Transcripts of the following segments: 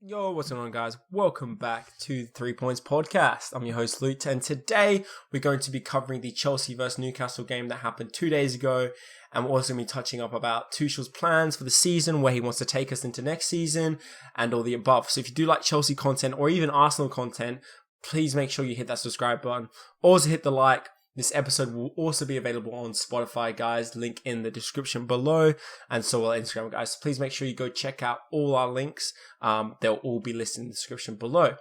Yo, what's going on, guys? Welcome back to the 3 Points Podcast. I'm your host, Luke, and today we're going to be covering the Chelsea vs Newcastle game that happened 2 days ago, and we're also going to be touching up about Tuchel's plans for the season, where he wants to take us into next season, and all the above. So if you do like Chelsea content or even Arsenal content, please make sure you hit that subscribe button. Also hit the like. This episode will also be available on Spotify, guys. Link in the description below. And so will Instagram, guys. So please make sure you go check out all our links. They'll all be listed in the description below.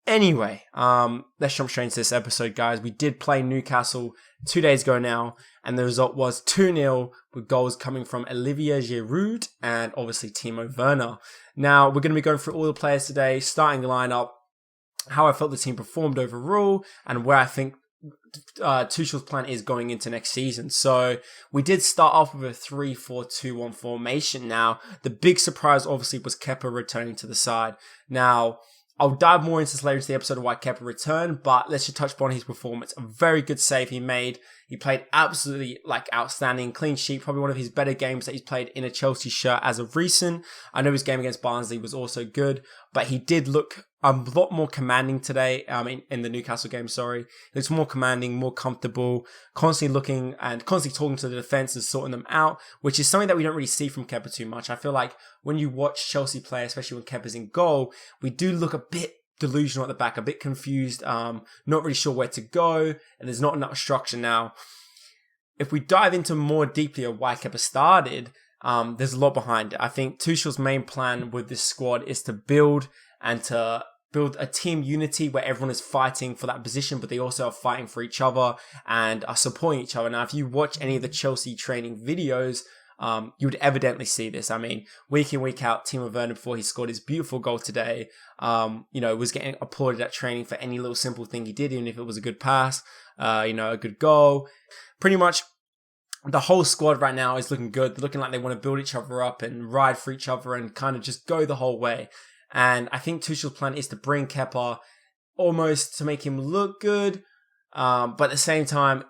Anyway, let's jump straight into this episode, guys. We did play Newcastle 2 days ago now. And the result was 2-0 with goals coming from Olivier Giroud and obviously Timo Werner. Now, we're going to be going through all the players today, starting lineup, how I felt the team performed overall, and where I think Tuchel's plan is going into next season. So we did start off with a 3-4-2-1 formation. Now, the big surprise obviously was Kepa returning to the side. Now, I'll dive more into this later in the episode of why Kepa returned, but let's just touch upon his performance. A very good save he made. He played absolutely outstanding, clean sheet, probably one of his better games that he's played in a Chelsea shirt as of recent. I know his game against Barnsley was also good, but he did look a lot more commanding today, in the Newcastle game, sorry. He looks more commanding, more comfortable, constantly looking and constantly talking to the defence and sorting them out, which is something that we don't really see from Kepa too much. I feel like when you watch Chelsea play, especially when Kepa's in goal, we do look a bit delusional at the back, a bit confused, not really sure where to go, and there's not enough structure. Now, if we dive into more deeply of why Kepa started, there's a lot behind it. I think Tuchel's main plan with this squad is to build a team unity where everyone is fighting for that position, but they also are fighting for each other and are supporting each other. Now, if you watch any of the Chelsea training videos, you would evidently see this. I mean, week in, week out, Timo Werner, before he scored his beautiful goal today, was getting applauded at training for any little simple thing he did, even if it was a good pass, a good goal. Pretty much the whole squad right now is looking good. They're looking like they want to build each other up and ride for each other and kind of just go the whole way. And I think Tuchel's plan is to bring Kepa almost to make him look good. But at the same time,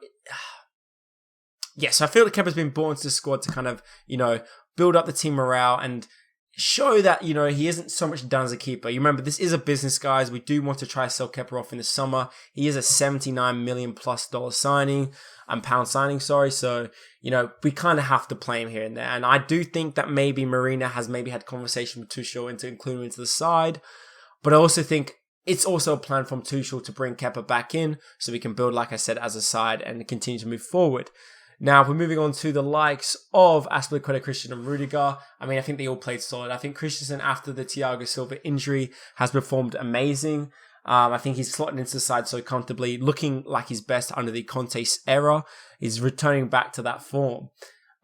so I feel that Kepa's been brought into the squad to kind of, build up the team morale and show that, he isn't so much done as a keeper. You remember, this is a business, guys. We do want to try to sell Kepa off in the summer. He is a $79 million plus pound signing, sorry. So, we kind of have to play him here and there. And I do think that maybe Marina has had conversation with Tuchel into including him into the side. But I also think it's also a plan from Tuchel to bring Kepa back in so we can build, like I said, as a side and continue to move forward. Now, if we're moving on to the likes of Azpilicueta, Christian and Rudiger, I think they all played solid. I think Christensen, after the Thiago Silva injury, has performed amazing. I think he's slotting into the side so comfortably, looking like his best under the Conte's era. He's returning back to that form.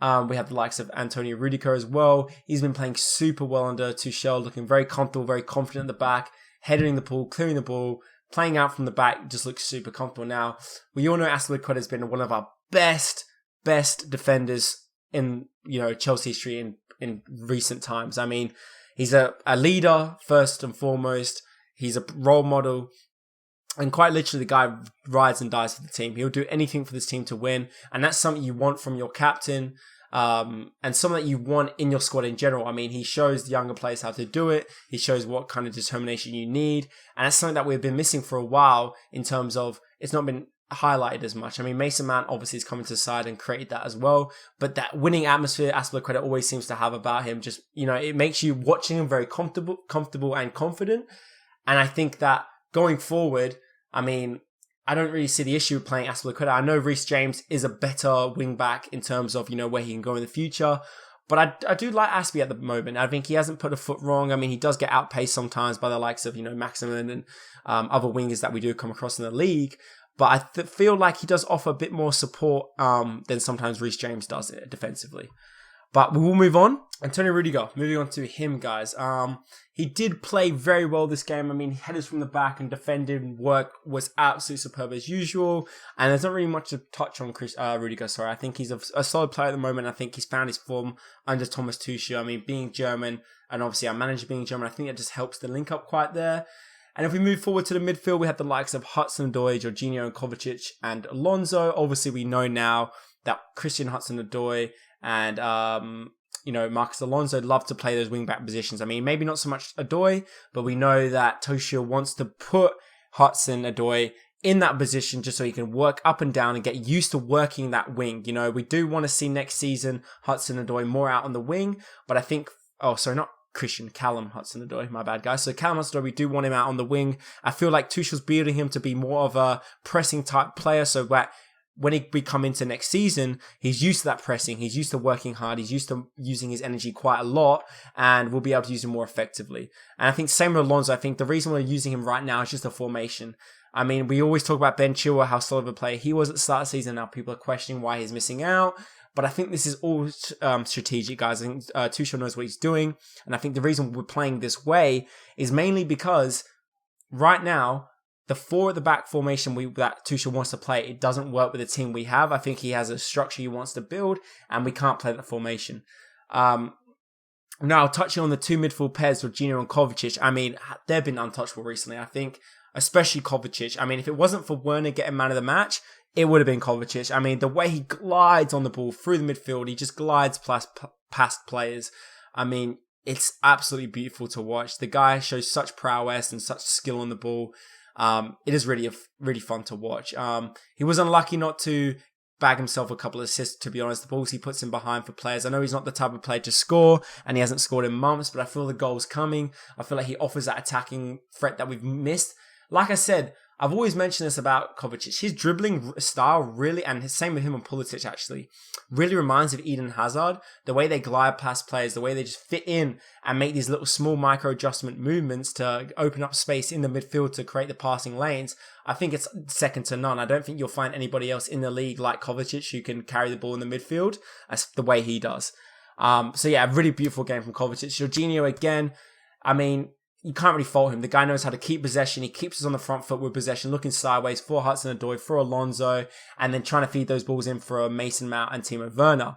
We have the likes of Antonio Rudiger as well. He's been playing super well under Tuchel, looking very comfortable, very confident at the back, heading the ball, clearing the ball, playing out from the back, just looks super comfortable. Now, we all know Azpilicueta has been one of our best defenders in Chelsea history in recent times. He's a leader first and foremost. He's a role model, and quite literally the guy rides and dies for the team. He'll do anything for this team to win, and that's something you want from your captain, and something that you want in your squad in general. He shows the younger players how to do it. He shows what kind of determination you need, and that's something that we've been missing for a while in terms of it's not been highlighted as much. Mason Mount obviously is coming to the side and created that as well, but that winning atmosphere Azpilicueta always seems to have about him, just it makes you watching him very comfortable and confident. And I think that going forward, I don't really see the issue with playing Azpilicueta. I know Reece James is a better wing back in terms of where he can go in the future, but I do like Aspi at the moment. I think he hasn't put a foot wrong. He does get outpaced sometimes by the likes of Maximin and other wingers that we do come across in the league. But I feel like he does offer a bit more support than sometimes Reece James does defensively. But we will move on. Antonio Rudiger, moving on to him, guys. He did play very well this game. Headers from the back and defending work was absolutely superb as usual. And there's not really much to touch on Rudiger, sorry. I think he's a solid player at the moment. I think he's found his form under Thomas Tuchel. Being German, and obviously our manager being German, I think that just helps the link up quite there. And if we move forward to the midfield, we have the likes of Hudson-Odoi, Jorginho and Kovacic and Alonso. Obviously, we know now that Christian Hudson-Odoi and, Marcus Alonso love to play those wing-back positions. I mean, maybe not so much Odoi, but we know that Tuchel wants to put Hudson-Odoi in that position just so he can work up and down and get used to working that wing. We do want to see next season Hudson-Odoi more out on the wing, but I think, Callum Hudson-Odoi, my bad guys. So Callum Hudson-Odoi, we do want him out on the wing. I feel like Tuchel's building him to be more of a pressing type player so that when we come into next season, he's used to that pressing, he's used to working hard, he's used to using his energy quite a lot, and we'll be able to use him more effectively. And I think same with Alonso, I think the reason we're using him right now is just a formation. I mean, we always talk about Ben Chilwell, how solid of a player he was at the start of the season. Now people are questioning why he's missing out. But I think this is all strategic, guys. I think Tuchel knows what he's doing. And I think the reason we're playing this way is mainly because right now, the 4 at the back formation that Tuchel wants to play, it doesn't work with the team we have. I think he has a structure he wants to build, and we can't play that formation. Now, touching on the 2 midfield pairs, Jorginho and Kovacic, I mean, they've been untouchable recently, I think. Especially Kovacic. I mean, if it wasn't for Werner getting man of the match, it would have been Kovacic. I mean, the way he glides on the ball through the midfield, he just glides past players. I mean, it's absolutely beautiful to watch. The guy shows such prowess and such skill on the ball. It is really fun to watch. He was unlucky not to bag himself a couple of assists, to be honest. The balls he puts in behind for players. I know he's not the type of player to score, and he hasn't scored in months, but I feel the goal's coming. I feel like he offers that attacking threat that we've missed. Like I said, I've always mentioned this about Kovacic. His dribbling style really, and the same with him and Pulisic actually, really reminds of Eden Hazard. The way they glide past players, the way they just fit in and make these little small micro adjustment movements to open up space in the midfield to create the passing lanes. I think it's second to none. I don't think you'll find anybody else in the league like Kovacic who can carry the ball in the midfield as the way he does. So yeah, a really beautiful game from Kovacic. Jorginho again, I mean, you can't really fault him. The guy knows how to keep possession. He keeps us on the front foot with possession, looking sideways for Hudson-Odoi, for Alonso, and then trying to feed those balls in for Mason Mount and Timo Werner.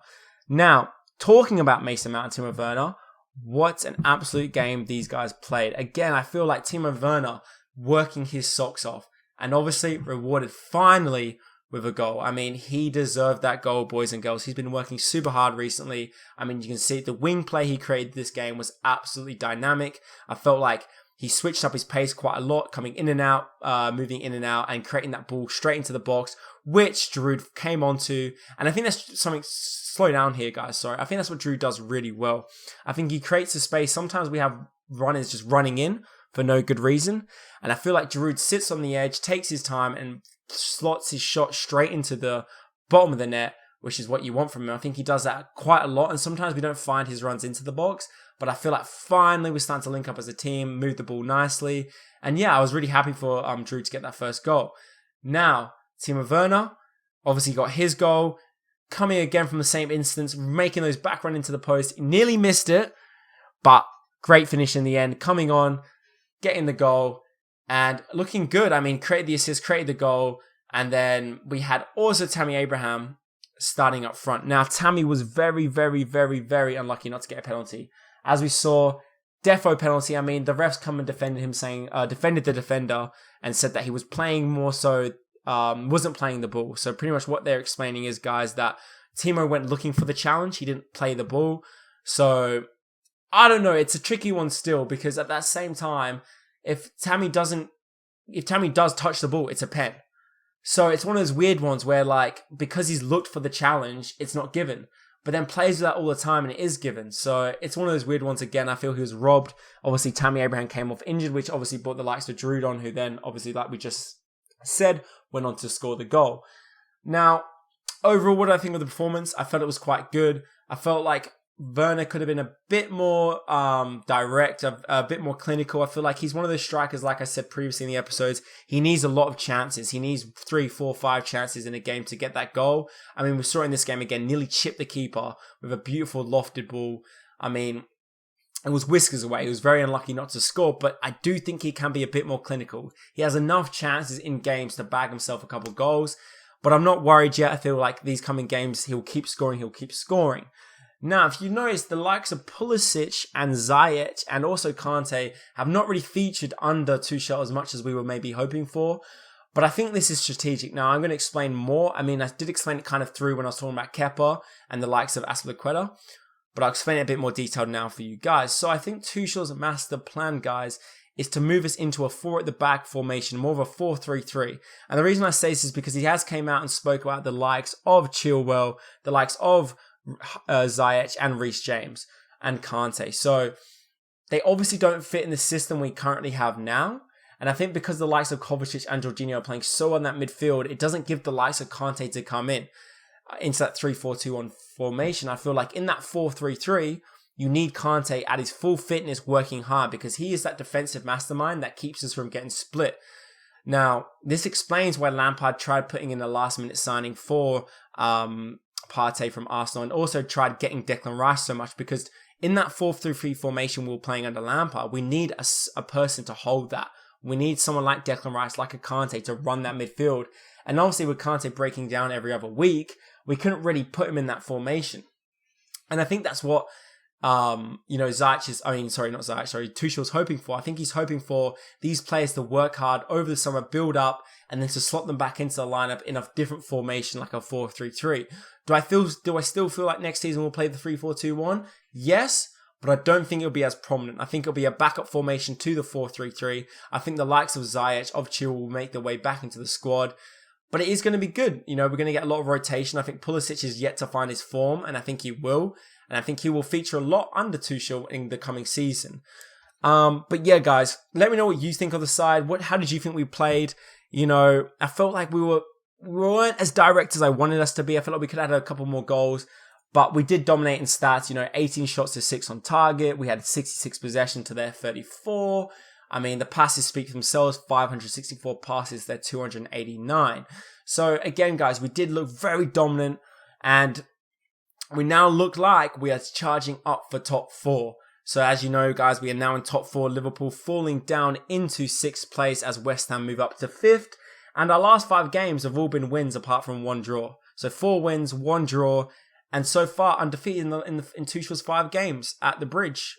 Now, talking about Mason Mount and Timo Werner, what an absolute game these guys played. Again, I feel like Timo Werner working his socks off, and obviously rewarded finally with a goal. I mean, he deserved that goal, boys and girls. He's been working super hard recently. I mean, you can see the wing play he created this game was absolutely dynamic. I felt like he switched up his pace quite a lot, coming in and out, moving in and out, and creating that ball straight into the box, which Giroud came onto. And I think that's something, slow down here, guys, sorry. I think that's what Giroud does really well. I think he creates a space. Sometimes we have runners just running in for no good reason. And I feel like Giroud sits on the edge, takes his time, and slots his shot straight into the bottom of the net, which is what you want from him. I think he does that quite a lot, and sometimes we don't find his runs into the box, but I feel like finally we're starting to link up as a team, move the ball nicely, and yeah, I was really happy for Giroud to get that first goal. Now, Timo Werner obviously got his goal, coming again from the same instance, making those back run into the post, he nearly missed it, but great finish in the end, coming on, getting the goal, and looking good. I mean, created the assist, created the goal. And then we had also Tammy Abraham starting up front. Now, Tammy was very, very, very, very unlucky not to get a penalty. As we saw, defo penalty. I mean, the refs come and defended him, defended the defender and said that he was playing more so, wasn't playing the ball. So pretty much what they're explaining is, guys, that Timo went looking for the challenge. He didn't play the ball. So I don't know. It's a tricky one still, because at that same time, if Tammy does touch the ball, it's a pen. So it's one of those weird ones where, like, because he's looked for the challenge, it's not given. But then plays with that all the time and it is given. So it's one of those weird ones again. I feel he was robbed. Obviously, Tammy Abraham came off injured, which obviously brought the likes of Giroud on, who then, obviously, like we just said, went on to score the goal. Now, overall, what do I think of the performance? I felt it was quite good. I felt like Werner could have been a bit more direct, a bit more clinical. I feel like he's one of those strikers, like I said previously in the episodes, he needs a lot of chances. He needs 3, 4, 5 chances in a game to get that goal. I mean, we saw in this game again, nearly chipped the keeper with a beautiful lofted ball. I mean, it was whiskers away. He was very unlucky not to score, but I do think he can be a bit more clinical. He has enough chances in games to bag himself a couple of goals, but I'm not worried yet. I feel like these coming games, he'll keep scoring. Now, if you notice, the likes of Pulisic and Ziyech and also Kante have not really featured under Tuchel as much as we were maybe hoping for. But I think this is strategic. Now, I'm going to explain more. I mean, I did explain it kind of through when I was talking about Kepa and the likes of Aspilicueta. but I'll explain it a bit more detailed now for you guys. So I think Tuchel's master plan, guys, is to move us into a 4 at the back formation, more of a 4-3-3. And the reason I say this is because he has came out and spoke about the likes of Chilwell, the likes of Ziyech and Reece James and Kante. So they obviously don't fit in the system we currently have now. And I think because the likes of Kovacic and Jorginho are playing so on that midfield, it doesn't give the likes of Kante to come into that 3-4-2-1 formation. I feel like in that 4-3-3, you need Kante at his full fitness working hard because he is that defensive mastermind that keeps us from getting split. Now, this explains why Lampard tried putting in a last-minute signing for Partey from Arsenal and also tried getting Declan Rice so much because in that 4-3-3 formation we were playing under Lampard, we need a person to hold that. We need someone like Declan Rice, like a Kante, to run that midfield. And obviously with Kante breaking down every other week, we couldn't really put him in that formation. And I think that's what Tuchel's hoping for. I think he's hoping for these players to work hard over the summer, build up, and then to slot them back into the lineup in a different formation like a 4-3-3. Do I still feel like next season we'll play the 3-4-2-1? Yes, but I don't think it'll be as prominent. I think it'll be a backup formation to the 4-3-3. I think the likes of Ziyech, of Chilwell will make their way back into the squad. But it is going to be good. We're going to get a lot of rotation. I think Pulisic is yet to find his form, and I think he will. And I think he will feature a lot under Tuchel in the coming season. But yeah, guys, let me know what you think of the side. How did you think we played? I felt like we weren't as direct as I wanted us to be. I felt like we could have had a couple more goals. But we did dominate in stats, 18 shots to 6 on target. We had 66 possession to their 34. I mean, the passes speak for themselves. 564 passes, they're 289. So again, guys, we did look very dominant. And we now look like we are charging up for top 4. So as you know, guys, we are now in top 4. Liverpool falling down into 6th place as West Ham move up to 5th. And our last 5 games have all been wins apart from 1 draw. So 4 wins, 1 draw. And so far, undefeated in Tuchel's 5 games at the Bridge.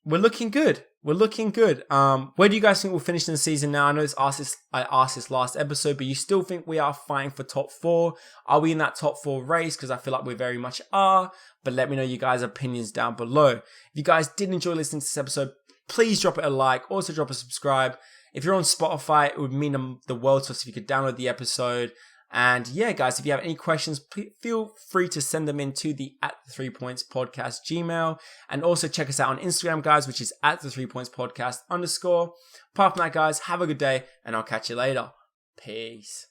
We're looking good. We're looking good. Where do you guys think we'll finish in the season now? I know I asked this last episode, but you still think we are fighting for top 4? Are we in that top 4 race? Because I feel like we very much are. But let me know your guys' opinions down below. If you guys did enjoy listening to this episode, please drop it a like. Also drop a subscribe. If you're on Spotify, it would mean the world to us if you could download the episode. And yeah, guys, if you have any questions, feel free to send them in to the @3points podcast Gmail. And also check us out on Instagram, guys, which is @3points podcast _. Apart from that, guys, have a good day and I'll catch you later. Peace.